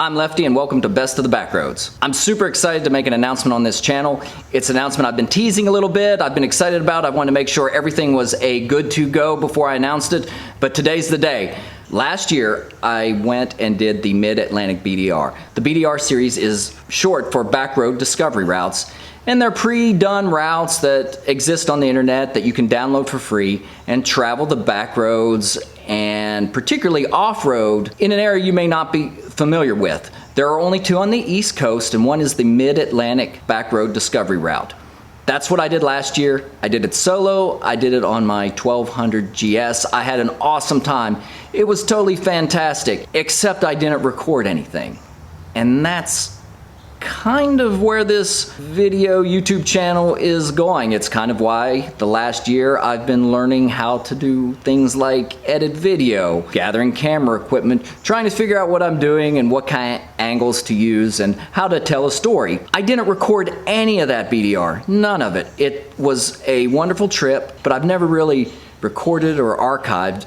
I'm Lefty and welcome to Best of the Backroads. I'm super excited to make an announcement on this channel. It's an announcement I've been teasing a little bit, I've been excited about. I wanted to make sure everything was a good to go before I announced it, but today's the day. Last year, I went and did the Mid-Atlantic BDR. The BDR series is short for Backroad Discovery Routes, and they're pre-done routes that exist on the internet that you can download for free and travel the back roads and particularly off-road in an area you may not be familiar with. There are only two on the East Coast, and one is the Mid-Atlantic Backroad Discovery Route. That's what I did last year. I did it solo. I did it on my 1200 GS. I had an awesome time. It was totally fantastic, except I didn't record anything. And that's kind of where this video YouTube channel is going. It's kind of why the last year I've been learning how to do things like edit video, gathering camera equipment, trying to figure out what I'm doing and what kind of angles to use and how to tell a story. I didn't record any of that BDR, none of it. It was a wonderful trip, but I've never really recorded or archived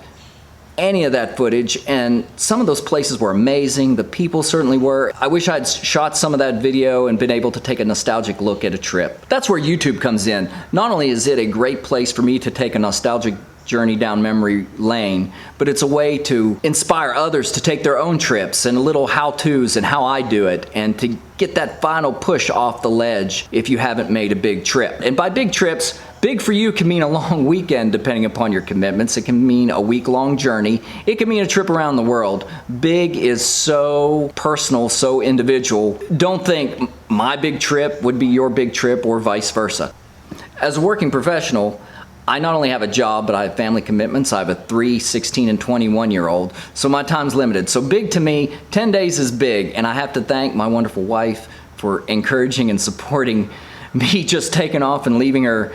any of that footage, and some of those places were amazing. The people certainly were. I wish I'd shot some of that video and been able to take a nostalgic look at a trip. That's where YouTube comes in. Not only is it a great place for me to take a nostalgic journey down memory lane, but it's a way to inspire others to take their own trips and little how-tos and how I do it, and to get that final push off the ledge if you haven't made a big trip. And by big trips, big for you can mean a long weekend depending upon your commitments. It can mean a week-long journey. It can mean a trip around the world. Big is so personal, so individual. Don't think my big trip would be your big trip or vice versa. As a working professional, I not only have a job, but I have family commitments. I have a 3, 16, and 21-year-old, so my time's limited. So big to me, 10 days is big, and I have to thank my wonderful wife for encouraging and supporting me just taking off and leaving her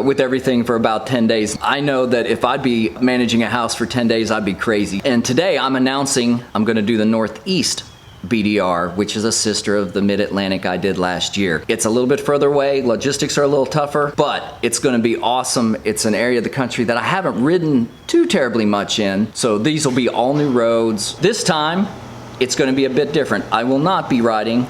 with everything for about 10 days. I know that if I'd be managing a house for 10 days, I'd be crazy. And today I'm announcing I'm gonna do the Northeast BDR, which is a sister of the Mid-Atlantic I did last year. It's a little bit further away, logistics are a little tougher, but it's gonna be awesome. It's an area of the country that I haven't ridden too terribly much in, so these will be all new roads. This time, it's gonna be a bit different. I will not be riding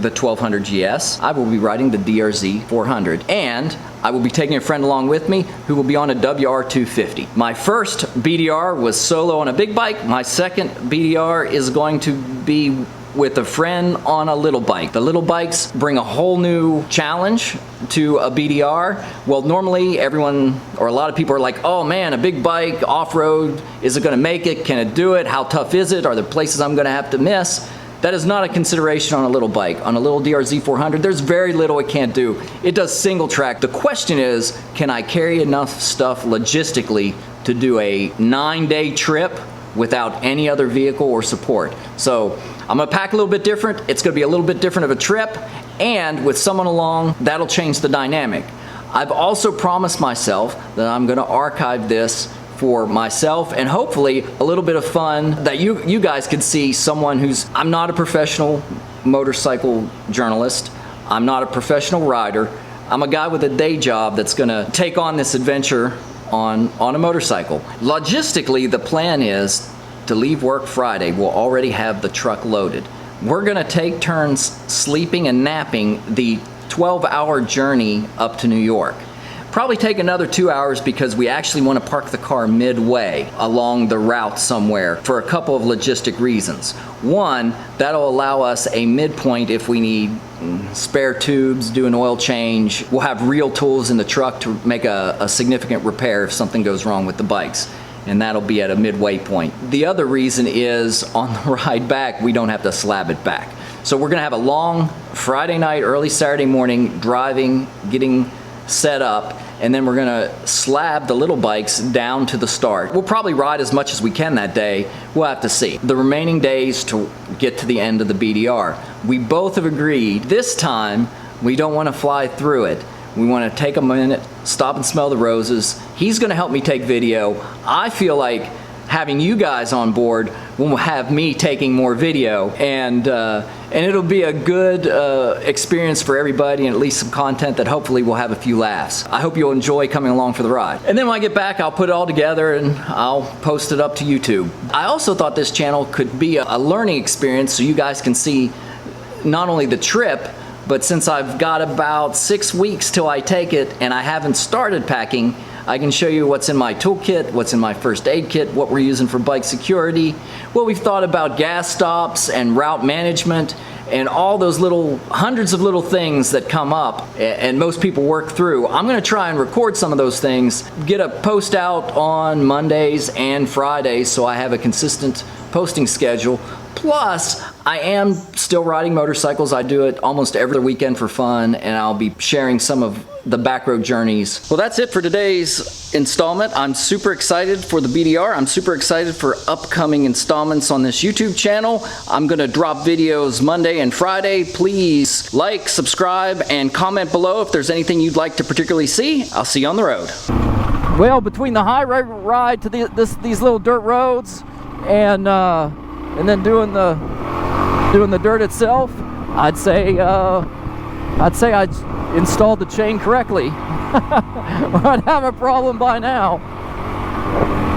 the 1200 GS. I will be riding the DRZ 400, and I will be taking a friend along with me who will be on a WR250. My first BDR was solo on a big bike. My second BDR is going to be with a friend on a little bike. The little bikes bring a whole new challenge to a BDR. Well, normally everyone, or a lot of people are like, oh man, a big bike, off-road, is it gonna make it? Can it do it? How tough is it? Are there places I'm gonna have to miss? That is not a consideration on a little bike. On a little DRZ 400, there's very little it can't do. It does single track. The question is, can I carry enough stuff logistically to do a 9-day trip without any other vehicle or support? So I'm gonna pack a little bit different. It's gonna be a little bit different of a trip, and with someone along, that'll change the dynamic. I've also promised myself that I'm gonna archive this for myself and hopefully a little bit of fun that you guys could see someone who's, I'm not a professional motorcycle journalist, I'm not a professional rider, I'm a guy with a day job that's gonna take on this adventure on a motorcycle. Logistically, the plan is to leave work Friday. We'll already have the truck loaded. We're gonna take turns sleeping and napping the 12-hour journey up to New York. Probably take another 2 hours because we actually want to park the car midway along the route somewhere for a couple of logistic reasons. One, that'll allow us a midpoint if we need spare tubes, do an oil change. We'll have real tools in the truck to make a significant repair if something goes wrong with the bikes, and that'll be at a midway point. The other reason is on the ride back, we don't have to slab it back. So we're gonna have a long Friday night, early Saturday morning driving, getting set up, and then we're gonna slab the little bikes down to the start. We'll probably ride as much as we can that day. We'll have to see. The remaining days to get to the end of the BDR. We both have agreed this time we don't want to fly through it. We want to take a minute, stop and smell the roses. He's gonna help me take video. I feel like having you guys on board, we'll have me taking more video, and it'll be a good experience for everybody, and at least some content that hopefully will have a few laughs. I hope you'll enjoy coming along for the ride. And then when I get back, I'll put it all together and I'll post it up to YouTube. I also thought this channel could be a learning experience so you guys can see not only the trip, but since I've got about 6 weeks till I take it and I haven't started packing, I can show you what's in my toolkit, what's in my first aid kit, what we're using for bike security, what we've thought about gas stops and route management, and all those little hundreds of little things that come up and most people work through. I'm gonna try and record some of those things, get a post out on Mondays and Fridays so I have a consistent posting schedule. Plus, I am still riding motorcycles. I do it almost every weekend for fun, and I'll be sharing some of the backroad journeys. Well, that's it for today's installment. I'm super excited for the BDR. I'm super excited for upcoming installments on this YouTube channel. I'm gonna drop videos Monday and Friday. Please like, subscribe, and comment below if there's anything you'd like to particularly see. I'll see you on the road. Well, between the high ride to these little dirt roads and then doing the dirt itself, I'd say I'd installed the chain correctly. I'd have a problem by now.